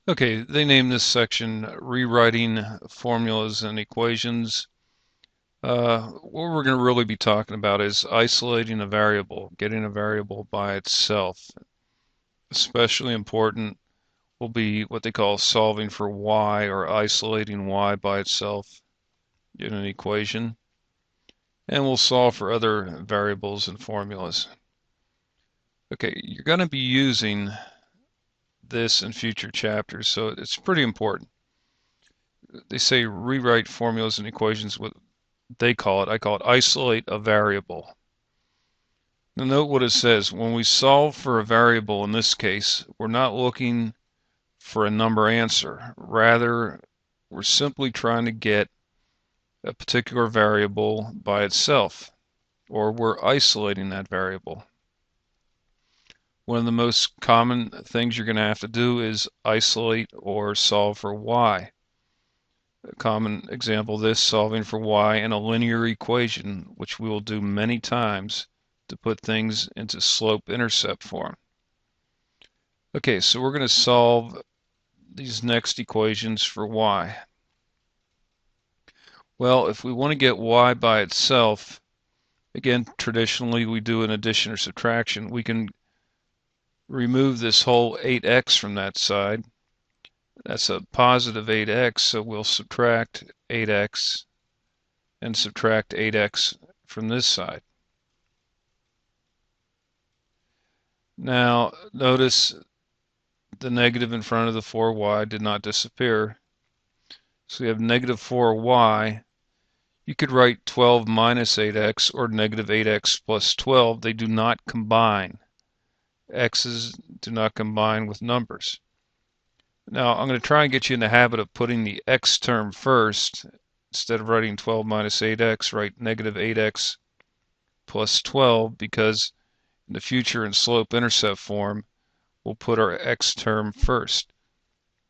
Okay, they name this section Rewriting Formulas and Equations. What we're going to really be talking about is isolating a variable, getting a variable by itself. Especially important will be what they call solving for y, or isolating y by itself in an equation. And we'll solve for other variables and formulas. Okay, you're going to be using this in future chapters, so it's pretty important. They say rewrite formulas and equations with, they call it, I call it isolate a variable. Now note what it says. When we solve for a variable, in this case, we're not looking for a number answer. Rather, we're simply trying to get a particular variable by itself, or we're isolating that variable. One of the most common things you're going to have to do is isolate or solve for y. A common example of this, solving for y in a linear equation, which we will do many times to put things into slope-intercept form. Okay, so we're going to solve these next equations for y. Well, if we want to get y by itself, again, traditionally we do an addition or subtraction. We can remove this whole 8x from that side. That's a positive 8x, so we'll subtract 8x and subtract 8x from this side. Now, notice the negative in front of the 4y did not disappear. So we have negative 4y. You could write 12 minus 8x or negative 8x plus 12. They do not combine. X's do not combine with numbers. Now, I'm going to try and get you in the habit of putting the x term first. Instead of writing 12 minus 8x, write negative 8x plus 12, because in the future in slope-intercept form, we'll put our x term first.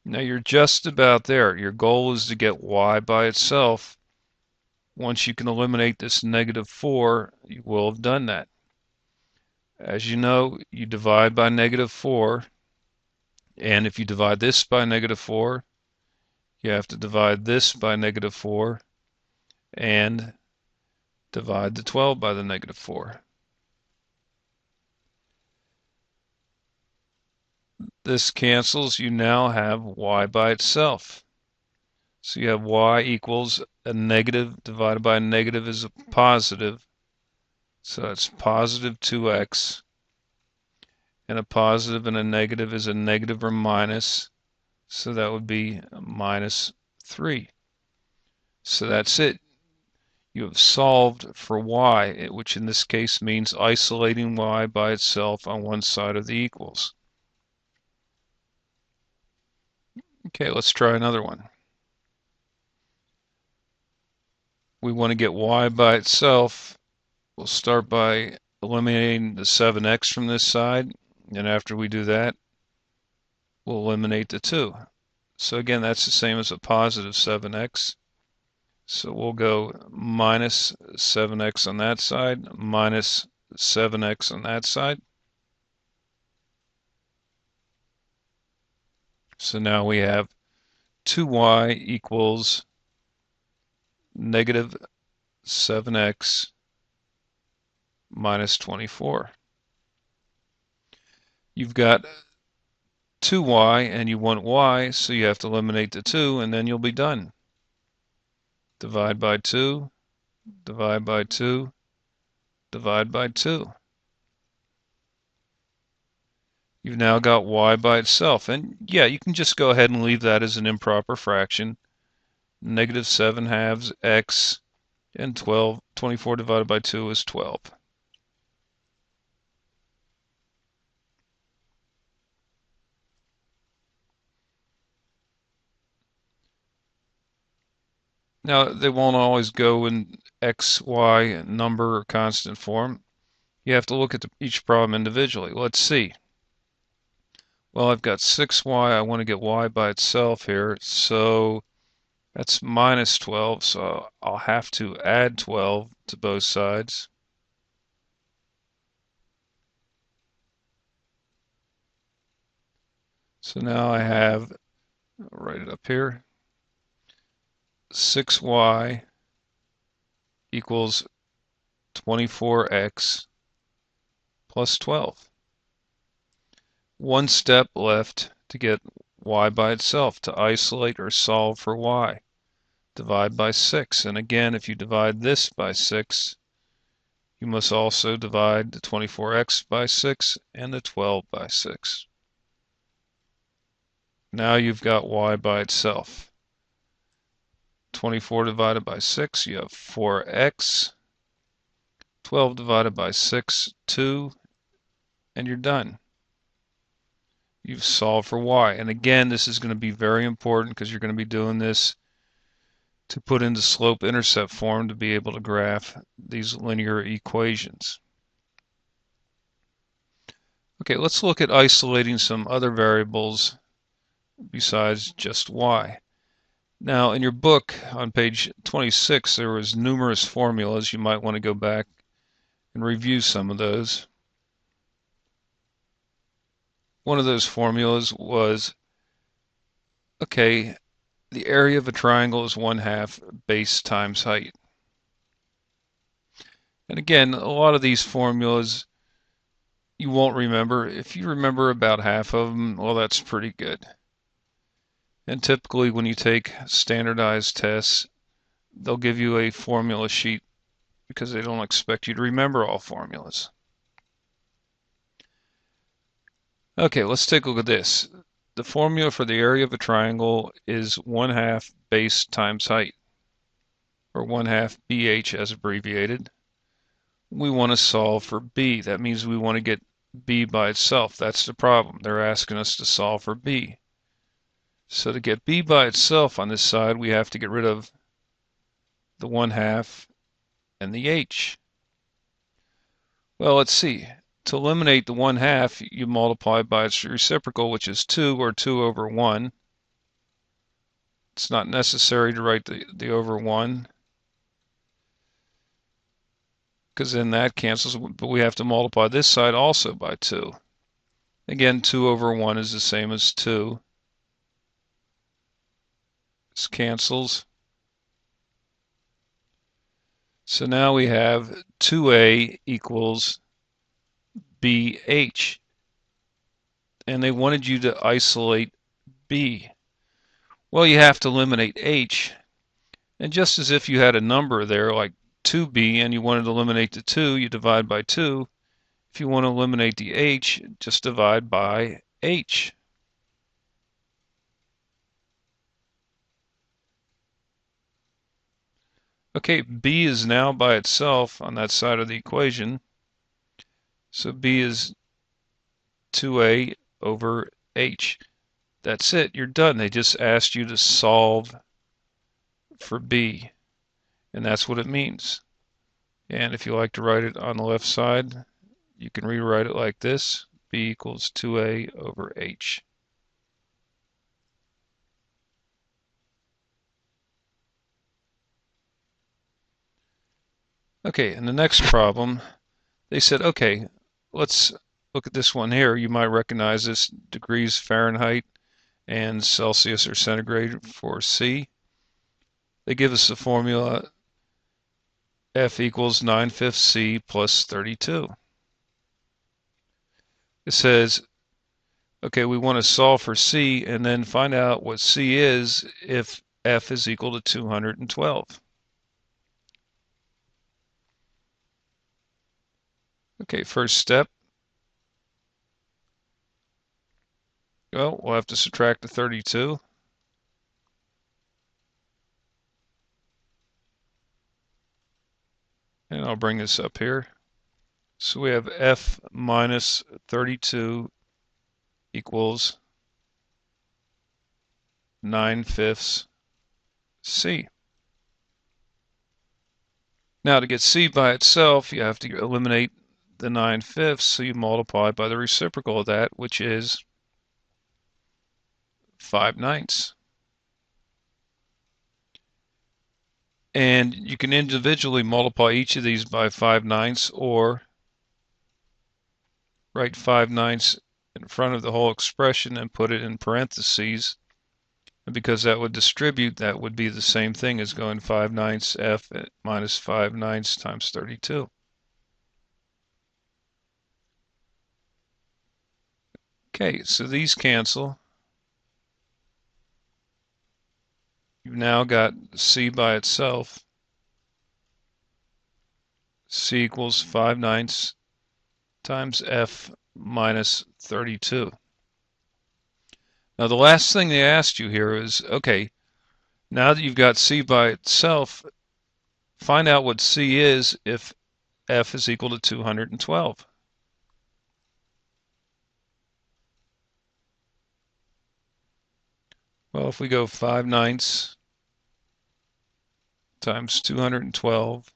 Now you're just about there. Your goal is to get y by itself. Once you can eliminate this negative 4, you will have done that. As you know, you divide by negative 4, and if you divide this by negative 4, you have to divide this by negative 4 and divide the 12 by the negative 4. This cancels. You now have y by itself. So you have y equals a negative divided by a negative is a positive. So that's positive 2x. And a positive and a negative is a negative or minus. So that would be minus 3. So that's it. You have solved for y, which in this case means isolating y by itself on one side of the equals. Okay, let's try another one. We want to get y by itself. We'll start by eliminating the 7x from this side, and after we do that, we'll eliminate the 2. So again, that's the same as a positive 7x. So we'll go minus 7x on that side, minus 7x on that side. So now we have 2y equals negative 7x minus 24. You've got 2y and you want y, so you have to eliminate the 2 and then you'll be done. Divide by 2, divide by 2, divide by 2. You've now got y by itself. And yeah, you can just go ahead and leave that as an improper fraction. Negative 7 halves x, and 24 divided by 2 is 12. Now, they won't always go in x, y, number, or constant form. You have to look at each problem individually. Let's see. Well, I've got 6y. I want to get y by itself here. So that's minus 12. So I'll have to add 12 to both sides. So now I have I'll write it up here. 6y equals 24x plus 12. One step left to get y by itself, to isolate or solve for y. Divide by 6. And again, if you divide this by 6, you must also divide the 24x by 6 and the 12 by 6. Now you've got y by itself. 24 divided by 6, you have 4x. 12 divided by 6, 2, and you're done. You've solved for y. And again, this is going to be very important because you're going to be doing this to put into slope-intercept form to be able to graph these linear equations. Okay, let's look at isolating some other variables besides just y. Now, in your book on page 26, there was numerous formulas. You might want to go back and review some of those. One of those formulas was, okay, the area of a triangle is 1/2 base times height. And again, a lot of these formulas you won't remember. If you remember about half of them, well, that's pretty good. And typically when you take standardized tests, they'll give you a formula sheet because they don't expect you to remember all formulas. Okay, let's take a look at this. The formula for the area of a triangle is 1/2 base times height, or 1/2 BH as abbreviated. We want to solve for B. That means we want to get B by itself. That's the problem. They're asking us to solve for B. So to get B by itself on this side, we have to get rid of the 1/2 and the H. Well, let's see. To eliminate the 1/2, you multiply by its reciprocal, which is 2, or 2 over 1. It's not necessary to write the over 1, because then that cancels, but we have to multiply this side also by 2. Again, 2 over 1 is the same as 2. This cancels. So now we have 2a equals BH. And they wanted you to isolate B. Well, you have to eliminate H. And just as if you had a number there like 2b and you wanted to eliminate the 2, you divide by 2. If you want to eliminate the H, just divide by H. Okay, B is now by itself on that side of the equation. So B is 2a over H. That's it. You're done. They just asked you to solve for B. And that's what it means. And if you like to write it on the left side, you can rewrite it like this. B equals 2a over H. Okay, in the next problem, they said, okay, let's look at this one here. You might recognize this, degrees Fahrenheit and Celsius or centigrade for C. They give us the formula F equals 9/5 C plus 32. It says, okay, we want to solve for C and then find out what C is if F is equal to 212. Okay, first step. Well, we'll have to subtract the 32. And I'll bring this up here. So we have F minus 32 equals 9/5 C. Now to get C by itself, you have to eliminate the 9/5, so you multiply by the reciprocal of that, which is 5/9. And you can individually multiply each of these by 5/9 or write 5/9 in front of the whole expression and put it in parentheses And because that would distribute, that would be the same thing as going 5/9 F minus 5/9 times 32. Okay, so these cancel. You've now got C by itself. C equals 5/9 times F minus 32. Now the last thing they asked you here is, okay, now that you've got C by itself, find out what C is if F is equal to 212. Well, if we go 5/9 times 212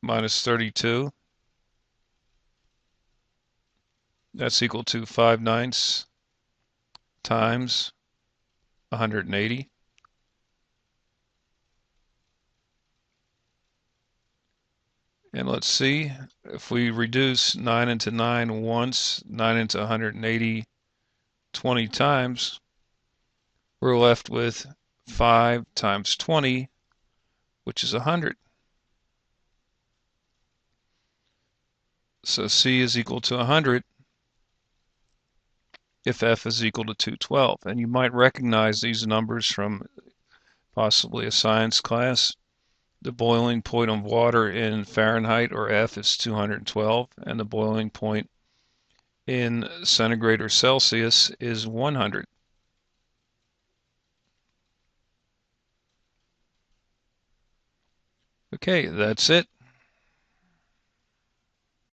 minus 32, that's equal to 5/9 times 180. And let's see, if we reduce 9 into 9 once, 9 into 180 20 times, we're left with 5 times 20, which is 100. So C is equal to 100 if F is equal to 212. And you might recognize these numbers from possibly a science class. The boiling point of water in Fahrenheit, or F, is 212, and the boiling point in centigrade or Celsius is 100. Okay, that's it.